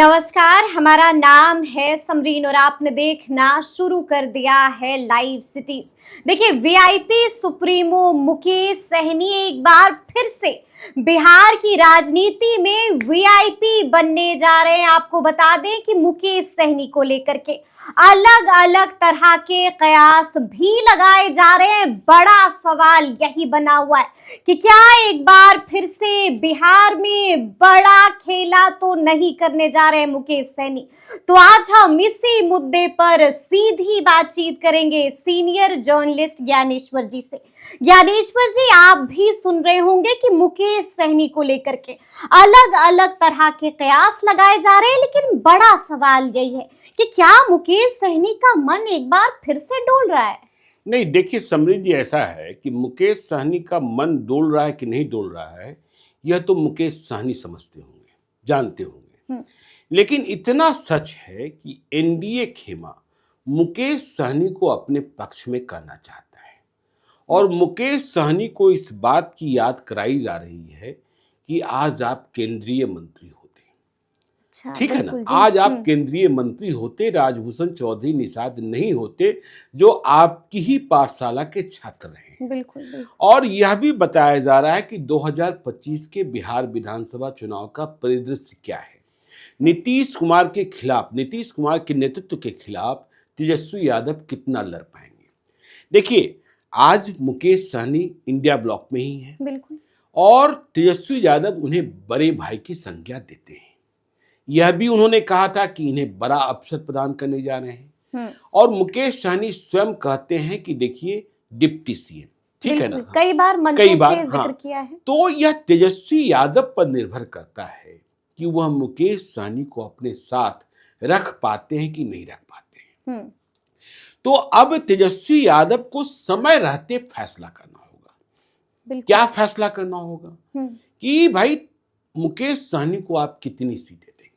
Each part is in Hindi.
नमस्कार, हमारा नाम है समरीन और आपने देखना शुरू कर दिया है लाइव सिटीज। देखिए, वीआईपी सुप्रीमो मुकेश सहनी एक बार फिर से बिहार की राजनीति में वीआईपी बनने जा रहे हैं। आपको बता दें कि मुकेश सहनी को लेकर के अलग अलग तरह के कयास भी लगाए जा रहे हैं। बड़ा सवाल यही बना हुआ है कि क्या एक बार फिर से बिहार में बड़ा खेला तो नहीं करने जा रहे हैं मुकेश सहनी। तो आज हम इसी मुद्दे पर सीधी बातचीत करेंगे सीनियर जर्नलिस्ट ज्ञानेश्वर जी से। ज्ञानेश्वर जी, आप भी सुन रहे होंगे कि मुकेश सहनी को लेकर के अलग अलग तरह के कयास लगाए जा रहे हैं, लेकिन बड़ा सवाल यही है कि क्या मुकेश सहनी का मन एक बार फिर से डोल रहा है? नहीं, देखिए समरीन जी, ऐसा है कि मुकेश सहनी का मन डोल रहा है कि नहीं डोल रहा है, यह तो मुकेश सहनी समझते होंगे, जानते होंगे। लेकिन इतना सच है कि एनडीए खेमा मुकेश सहनी को अपने पक्ष में करना चाहता है और मुकेश सहनी को इस बात की याद कराई जा रही है कि आज आप केंद्रीय मंत्री होते। अच्छा, ठीक है ना, आज आप केंद्रीय मंत्री होते, राजभूषण चौधरी निषाद नहीं होते जो आपकी ही पाठशाला के छात्र रहे। बिल्कुल। और यह भी बताया जा रहा है कि 2025 के बिहार विधानसभा चुनाव का परिदृश्य क्या है। नीतीश कुमार के खिलाफ, नीतीश कुमार के नेतृत्व के खिलाफ तेजस्वी यादव कितना लड़ पाएंगे। देखिए, आज मुकेश सहनी इंडिया ब्लॉक में ही है। बिल्कुल। और तेजस्वी यादव उन्हें बड़े भाई की संज्ञा देते हैं। यह भी उन्होंने कहा था कि इन्हें बड़ा अवसर प्रदान करने जा रहे हैं। और मुकेश सहनी स्वयं कहते हैं कि देखिए, डिप्टी सीएम, ठीक है ना, कई बार मंचों से जिक्र किया है। तो यह तेजस्वी यादव पर निर्भर करता है कि वह मुकेश सहनी को अपने साथ रख पाते हैं कि नहीं रख पाते हैं। तो अब तेजस्वी यादव को समय रहते फैसला करना होगा। क्या फैसला करना होगा कि भाई मुकेश सहनी को आप कितनी सीटें देंगे।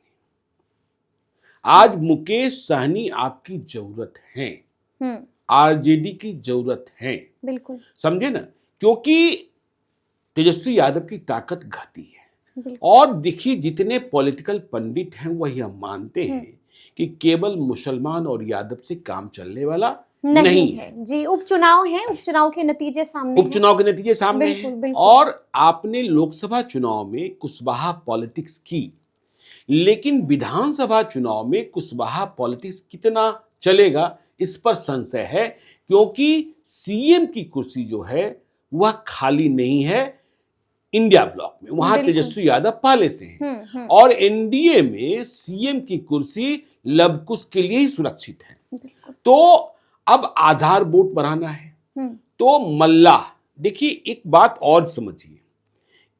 आज मुकेश सहनी आपकी जरूरत है, आरजेडी की जरूरत है। बिल्कुल, समझे ना, क्योंकि तेजस्वी यादव की ताकत घटी है। और देखिए, जितने पॉलिटिकल पंडित हैं वह यह मानते हैं कि केवल मुसलमान और यादव से काम चलने वाला नहीं है। जी, उपचुनाव है, उपचुनाव के नतीजे सामने हैं। और आपने लोकसभा चुनाव में कुशवाहा पॉलिटिक्स की, लेकिन विधानसभा चुनाव में कुशवाहा पॉलिटिक्स कितना चलेगा इस पर संशय है, क्योंकि सीएम की कुर्सी जो है वह खाली नहीं है इंडिया ब्लॉक में, वहां तेजस्वी यादव पहले से हैं। और एनडीए में सीएम की कुर्सी लवकुश के लिए ही सुरक्षित है। तो अब आधार वोट बढ़ाना है। तो मल्ला, देखिए एक बात और समझिए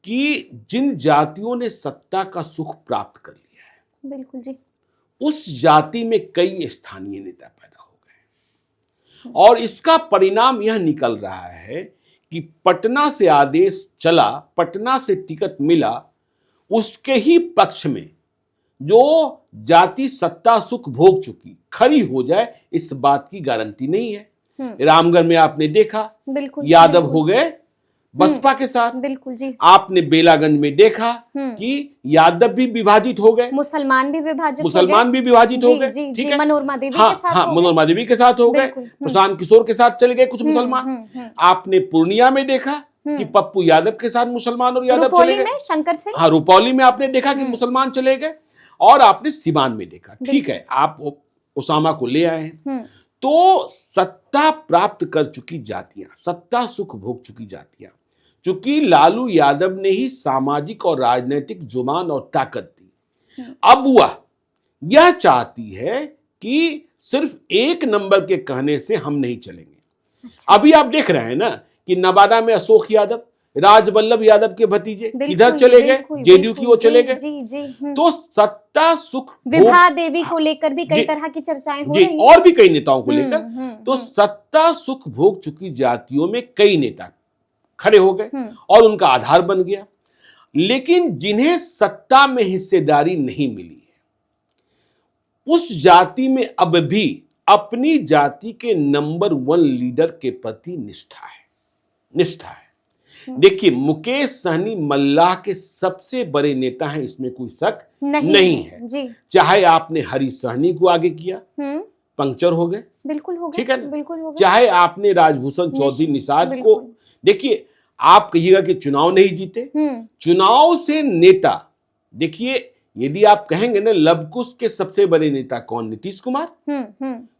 कि जिन जातियों ने सत्ता का सुख प्राप्त कर लिया है, बिल्कुल जी, उस जाति में कई स्थानीय नेता पैदा हो गए और इसका परिणाम यह निकल रहा है कि पटना से आदेश चला, पटना से टिकट मिला, उसके ही पक्ष में जो जाति सत्ता सुख भोग चुकी खड़ी हो जाए, इस बात की गारंटी नहीं है। रामगढ़ में आपने देखा, यादव हो गए बसपा के साथ। बिल्कुल जी। आपने बेलागंज में देखा कि यादव भी विभाजित हो गए, मुसलमान भी विभाजित हो गए। ठीक है, मनोरमा देवी के साथ मनोरमा देवी के साथ हो गए, प्रशांत किशोर के साथ चले गए कुछ मुसलमान। आपने पूर्णिया में देखा कि पप्पू यादव के साथ मुसलमान और यादव चले गए। शंकर सिंह, हाँ, रुपौली में आपने देखा कि मुसलमान चले गए। और आपने सिवान में देखा, ठीक है, आप उसामा को ले आए हैं। तो सत्ता प्राप्त कर चुकी जातियां, सत्ता सुख भोग चुकी जातियां, चूंकि लालू यादव ने ही सामाजिक और राजनीतिक जुबान और ताकत दी, अब वह यह चाहती है कि सिर्फ एक नंबर के कहने से हम नहीं चलेंगे। अभी आप देख रहे हैं ना कि नवादा में अशोक यादव, राजवल्लभ यादव के भतीजे किधर चले गए, जेडीयू की ओर चले गए। तो सत्ता सुख, विभा देवी को लेकर भी कई तरह की चर्चाएं हो रही हैं, और भी कई नेताओं को लेकर। तो सत्ता सुख भोग चुकी जातियों में कई नेता खड़े हो गए और उनका आधार बन गया। लेकिन जिन्हें सत्ता में हिस्सेदारी नहीं मिली है, उस जाति में अब भी अपनी जाति के नंबर 1 लीडर के प्रति निष्ठा है। देखिए, मुकेश सहनी मल्लाह के सबसे बड़े नेता हैं, इसमें कोई शक नहीं है जी। चाहे आपने हरी सहनी को आगे किया, पंक्चर हो गए, बिल्कुल हो गए, ठीक है ना? बिल्कुल हो गए। चाहे आपने राजभूषण चौधरी निषाद को, देखिए आप कहिएगा कि चुनाव नहीं जीते, चुनाव से नेता, देखिए यदि आप कहेंगे ना लवकुश के सबसे बड़े नेता कौन, नीतीश कुमार,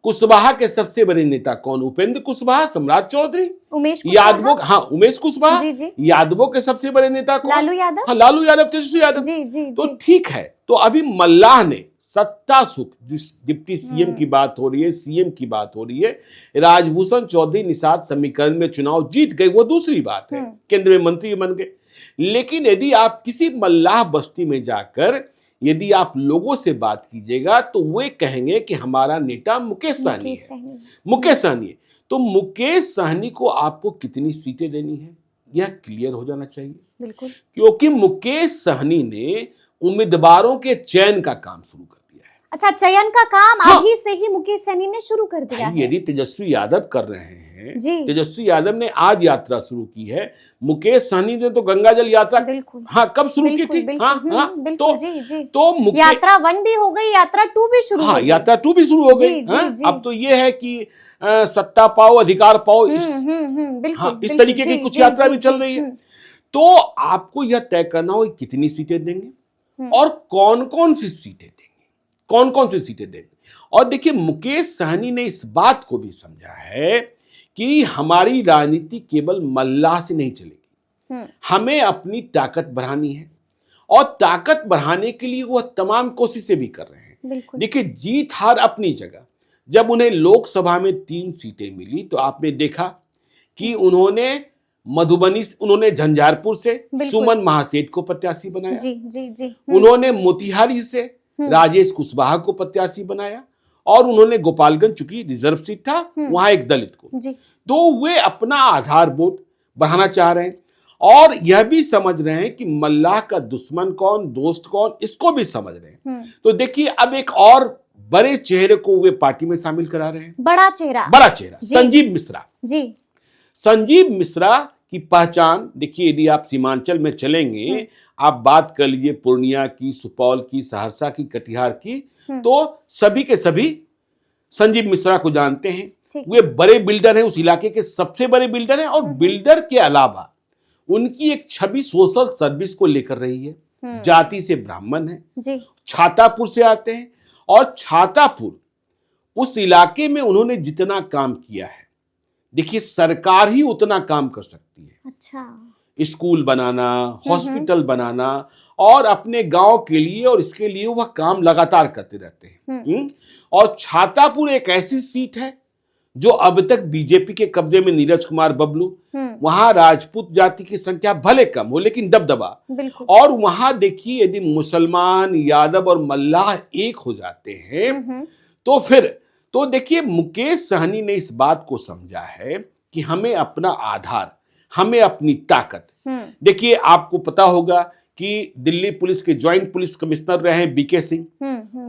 कुशवाहा के सबसे बड़े नेता कौन, उपेंद्र कुशवाहा, सम्राट चौधरी, उमेश यादवों, हाँ उमेश कुशवाहा, जी, जी। यादवों के सबसे बड़े नेता कौन, लालू यादव, हाँ लालू यादव, तेजस्वी यादव, जी, जी, तो जी। ठीक है। तो अभी मल्लाह ने सत्ता सुख, जिस डिप्टी सीएम की बात हो रही है, सीएम की बात हो रही है, राजभूषण चौधरी निषाद समीकरण में चुनाव जीत गए, वो दूसरी बात है, केंद्र में मंत्री बन गए। लेकिन यदि आप किसी मल्लाह बस्ती में जाकर यदि आप लोगों से बात कीजिएगा तो वे कहेंगे कि हमारा नेता मुकेश सहनी है, मुकेश सहनी है। तो मुकेश सहनी को आपको कितनी सीटें देनी है यह क्लियर हो जाना चाहिए, बिल्कुल, क्योंकि मुकेश सहनी ने उम्मीदवारों के चयन का काम शुरू कर दिया है। अच्छा, चयन का काम अभी से ही मुकेश सहनी ने शुरू कर दिया है। यदि तेजस्वी यादव कर रहे हैं जी। तेजस्वी यादव ने आज यात्रा शुरू की है, मुकेश सहनी ने तो गंगा जल यात्रा, बिल्कुल, हाँ कब शुरू की थी, हाँ हाँ, बिल्कुल, जी, जी। तो यात्रा 1 भी हो गई, यात्रा 2 भी शुरू, हाँ यात्रा 2 भी शुरू हो गई। अब तो ये है कि सत्ता पाओ अधिकार पाओ, इस तरीके की कुछ यात्रा भी चल रही है। तो आपको यह तय करना हो कितनी सीटें देंगे और कौन कौन सी सीटें देंगे, कौन कौन सी सीटें देंगे। और देखिए मुकेश सहनी ने इस बात को भी समझा है कि हमारी राजनीति केवल मल्लाह से नहीं चलेगी, हमें अपनी ताकत बढ़ानी है और ताकत बढ़ाने के लिए वह तमाम कोशिशें भी कर रहे हैं। देखिए जीत हार अपनी जगह, जब उन्हें लोकसभा में 3 सीटें मिली तो आपने देखा कि उन्होंने मधुबनी, उन्होंने झंझारपुर से सुमन महासेठ को प्रत्याशी बनाया, जी, जी, जी। उन्होंने मोतिहारी से राजेश कुशवाहा को प्रत्याशी बनाया और उन्होंने गोपालगंज, चूंकि रिजर्व सीट था वहां एक दलित को, तो वे अपना आधार वोट बढ़ाना चाह रहे हैं और यह भी समझ रहे हैं कि मल्लाह का दुश्मन कौन, दोस्त कौन, इसको भी समझ रहे हैं। तो देखिए अब एक और बड़े चेहरे को वे पार्टी में शामिल करा रहे हैं, बड़ा चेहरा संजीव मिश्रा जी। संजीव मिश्रा की पहचान देखिए, यदि आप सीमांचल में चलेंगे, आप बात कर लीजिए पूर्णिया की, सुपौल की, सहरसा की, कटिहार की, तो सभी के सभी संजीव मिश्रा को जानते हैं। वे बड़े बिल्डर हैं, उस इलाके के सबसे बड़े बिल्डर हैं और बिल्डर के अलावा उनकी एक छवि सोशल सर्विस को लेकर रही है। जाति से ब्राह्मण है, छातापुर से आते हैं और छातापुर उस इलाके में उन्होंने जितना काम किया है, देखिए सरकार ही उतना काम कर सकती है। अच्छा, स्कूल बनाना, हॉस्पिटल बनाना और अपने गांव के लिए और इसके लिए वह काम लगातार करते रहते हैं। और छातापुर एक ऐसी सीट है जो अब तक बीजेपी के कब्जे में, नीरज कुमार बबलू, वहां राजपूत जाति की संख्या भले कम हो लेकिन दबदबा, और वहां देखिए यदि मुसलमान, यादव और मल्लाह एक हो जाते हैं तो फिर तो देखिए मुकेश सहनी ने इस बात को समझा है कि हमें अपना आधार, हमें अपनी ताकत, देखिए आपको पता होगा कि दिल्ली पुलिस के ज्वाइंट पुलिस कमिश्नर रहे हैं बीके सिंह,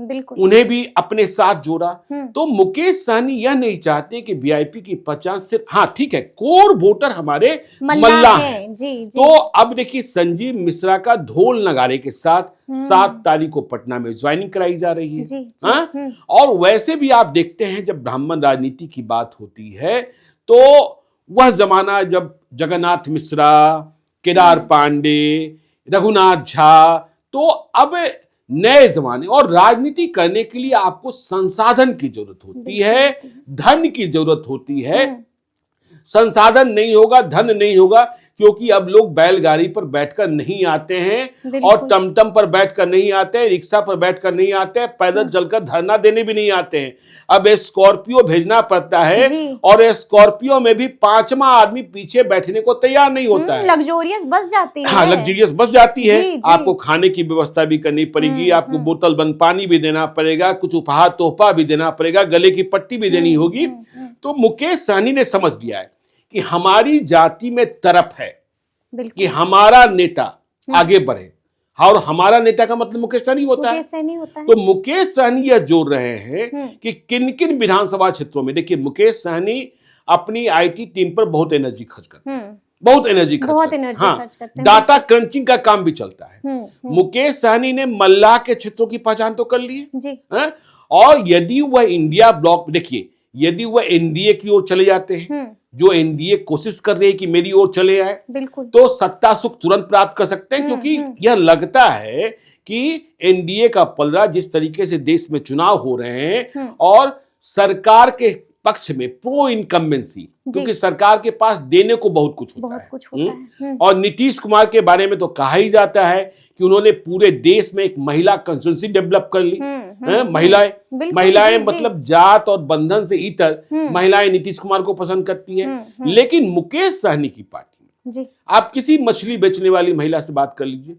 बिल्कुल, उन्हें भी अपने साथ जोड़ा। तो मुकेश सहनी यह नहीं चाहते कि वीआईपी की पहचान सिर्फ, हाँ ठीक है, कोर वोटर हमारे मल्लाह है। जी। तो अब देखिए संजीव मिश्रा का ढोल नगारे के साथ 7 तारीख को पटना में ज्वाइनिंग कराई जा रही है। हाँ? और वैसे भी आप देखते हैं जब ब्राह्मण राजनीति की बात होती है तो वह जमाना जब जगन्नाथ मिश्रा, केदार पांडे, रघुनाथ झा, तो अब नए जमाने और राजनीति करने के लिए आपको संसाधन की जरूरत होती है, धन की जरूरत होती है। संसाधन नहीं होगा, धन नहीं होगा, क्योंकि अब लोग बैलगाड़ी पर बैठकर नहीं आते हैं और टमटम पर बैठकर नहीं आते हैं, रिक्शा पर बैठकर नहीं आते हैं, पैदल चलकर धरना देने भी नहीं आते हैं। अब स्कॉर्पियो भेजना पड़ता है और स्कॉर्पियो में भी 5वां आदमी पीछे बैठने को तैयार नहीं होता है। लग्जोरियस बस जाती है। हाँ, लग्जरियस बस जाती है। आपको खाने की व्यवस्था भी करनी पड़ेगी, आपको बोतल बंद पानी भी देना पड़ेगा, कुछ उपहार तोहफा भी देना पड़ेगा, गले की पट्टी भी देनी होगी। तो मुकेश सहनी ने समझ लिया है कि हमारी जाति में तरफ है कि हमारा नेता आगे बढ़े, और हमारा नेता का मतलब मुकेश सहनी होता है। तो मुकेश सहनी यह जोड़ रहे हैं कि किन किन विधानसभा क्षेत्रों में, देखिए मुकेश सहनी अपनी आईटी टीम पर बहुत एनर्जी खर्च करते हैं, बहुत एनर्जी बहुत एनर्जी खर्च करते हैं। डाटा क्रंचिंग का काम भी चलता है। हम्म। मुकेश सहनी ने मल्लाह के क्षेत्रों की पहचान तो कर ली है जी। और यदि वह इंडिया ब्लॉक, देखिए यदि वह एनडीए की ओर चले जाते हैं, जो एनडीए कोशिश कर रही है कि मेरी ओर चले आए, बिल्कुल, तो सत्ता सुख तुरंत प्राप्त कर सकते हैं, क्योंकि यह लगता है कि एनडीए का पलड़ा जिस तरीके से देश में चुनाव हो रहे हैं और सरकार के पक्ष में प्रो इनकम्बेंसी, क्योंकि सरकार के पास देने को बहुत कुछ होता है। और नीतीश कुमार के बारे में तो कहा ही जाता है कि उन्होंने पूरे देश में एक महिला कंस्टिट्यूंसी डेवलप कर ली। महिलाएं मतलब जात और बंधन से इतर महिलाएं नीतीश कुमार को पसंद करती हैं। लेकिन मुकेश सहनी की पार्टी में आप किसी मछली बेचने वाली महिला से बात कर लीजिए,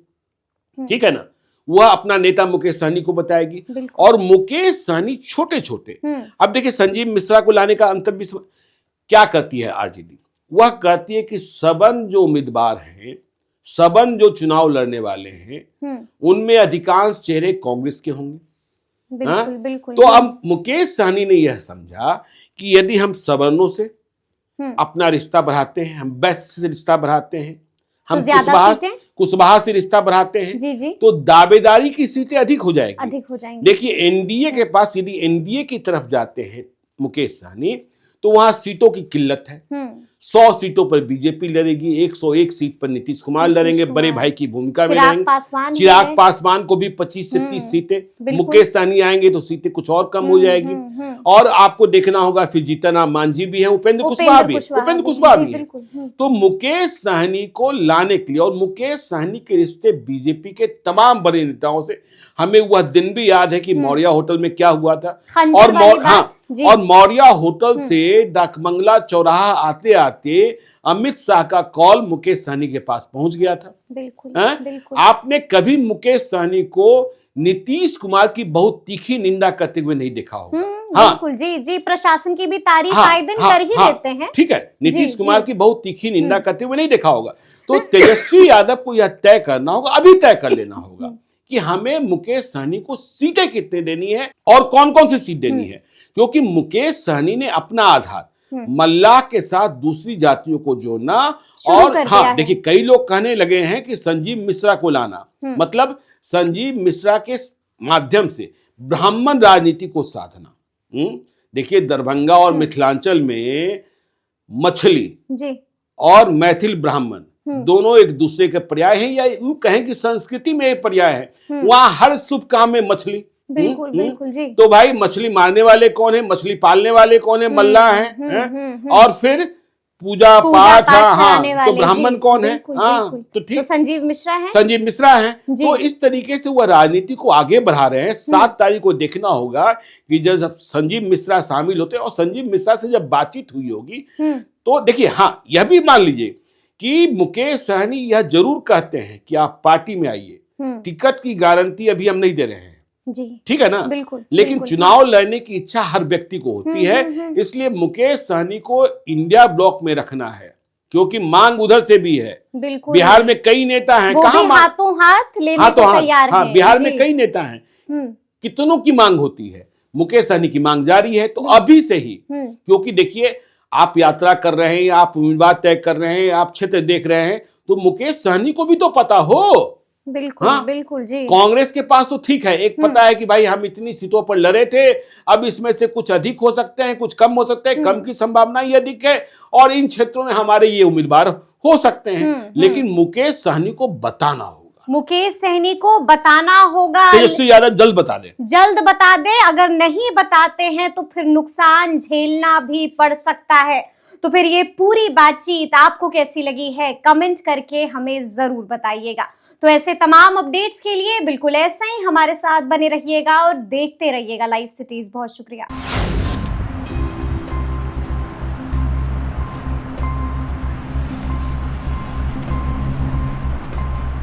ठीक है ना, वह अपना नेता मुकेश सहनी को बताएगी। और मुकेश सहनी छोटे छोटे, अब देखिए संजीव मिश्रा को लाने का अंतर क्या करती है आरजेडी, वह कहती है कि सबन जो उम्मीदवार हैं, सबन जो चुनाव लड़ने वाले हैं, उनमें अधिकांश चेहरे कांग्रेस के होंगे। बिल्कुल, बिल्कुल। तो अब मुकेश सहनी ने यह समझा कि यदि हम सबनों से अपना रिश्ता बढ़ाते हैं, हम बेस्ट से रिश्ता बढ़ाते हैं, हम कुशवाहा से रिश्ता बढ़ाते हैं, जी। तो दावेदारी की सीटें अधिक हो जाएंगी। देखिए एनडीए के पास, यदि एनडीए की तरफ जाते हैं मुकेश सहनी, तो वहां सीटों की किल्लत है। 100 सीटों पर बीजेपी लड़ेगी, 101 सीट पर नीतीश कुमार लड़ेंगे, बड़े भाई की भूमिका में रहेंगे। चिराग पासवान को भी 25 से 30 सीटें, मुकेश सहनी आएंगे तो सीटें कुछ और कम हो जाएगी। और आपको देखना होगा फिर जीतनराम मांझी भी है, उपेंद्र कुशवाहा भी है। तो मुकेश सहनी को लाने के लिए, और मुकेश सहनी के रिश्ते बीजेपी के तमाम बड़े नेताओं से, हमें वह दिन भी याद है कि मौर्य होटल में क्या हुआ था। और मौर्य होटल से डाकबंगला चौराहा आते आते अमित शाह का कॉल मुकेश सहनी के पास पहुंच गया था। बिल्कुल। आपने कभी मुकेश सहनी को नीतीश कुमार की बहुत तीखी निंदा करते हुए नहीं देखा होगा। बिल्कुल, जी। प्रशासन की भी तारीफ आए दिन कर ही देते हैं, ठीक है, नीतीश कुमार की बहुत तीखी निंदा करते हुए नहीं देखा होगा। तो तेजस्वी यादव को यह तय करना होगा, अभी तय कर लेना होगा कि हमें मुकेश सहनी को सीटें कितने देनी है और कौन कौन सी सीट देनी है, क्योंकि मुकेश सहनी ने अपना आधार मल्लाह के साथ दूसरी जातियों को जोड़ना, और देखिए कई लोग कहने लगे हैं कि संजीव मिश्रा को लाना, मतलब संजीव मिश्रा के माध्यम से ब्राह्मण राजनीति को साधना। देखिए दरभंगा और मिथिलांचल में मछली और मैथिल ब्राह्मण दोनों एक दूसरे के पर्याय हैं, या यूं कहें कि संस्कृति में एक पर्याय है। वहां हर शुभ काम में मछली। बिल्कुल जी। तो भाई मछली मारने वाले कौन है, मछली पालने वाले कौन है, मल्लाह हैं। और फिर पूजा पाठ, तो ब्राह्मण कौन है, तो ठीक, संजीव मिश्रा है। तो इस तरीके से वह राजनीति को आगे बढ़ा रहे हैं। 7 तारीख को देखना होगा कि जब संजीव मिश्रा शामिल होते हैं और संजीव मिश्रा से जब बातचीत हुई होगी, तो देखिए यह भी मान लीजिए कि मुकेश सहनी यह जरूर कहते हैं कि आप पार्टी में आइए, टिकट की गारंटी अभी हम नहीं दे रहे हैं, ठीक है ना। लेकिन चुनाव लड़ने की इच्छा हर व्यक्ति को होती है, इसलिए मुकेश सहनी को इंडिया ब्लॉक में रखना है, क्योंकि मांग उधर से भी है। बिहार में कई नेता हैं, कहाँ हाथों हाथ लेने को तैयार हैं। बिहार में कई नेता हैं, कितनों की मांग होती है, मुकेश सहनी की मांग जारी है। तो अभी से ही, क्योंकि देखिए आप यात्रा कर रहे हैं, आप उम्मीदवार तय कर रहे हैं, आप क्षेत्र देख रहे हैं, तो मुकेश सहनी को भी तो पता हो। बिल्कुल जी। कांग्रेस के पास तो ठीक है, एक पता है कि भाई हम इतनी सीटों पर लड़े थे, अब इसमें से कुछ अधिक हो सकते हैं, कुछ कम हो सकते हैं, कम की संभावना ही अधिक है, और इन क्षेत्रों में हमारे ये उम्मीदवार हो सकते हैं। लेकिन मुकेश सहनी को बताना होगा, तेजस्वी यादव जल्द बता दे। अगर नहीं बताते हैं तो फिर नुकसान झेलना भी पड़ सकता है। तो फिर ये पूरी बातचीत आपको कैसी लगी है, कमेंट करके हमें जरूर बताइएगा। तो ऐसे तमाम अपडेट्स के लिए बिल्कुल ऐसे ही हमारे साथ बने रहिएगा और देखते रहिएगा लाइव सिटीज। बहुत शुक्रिया।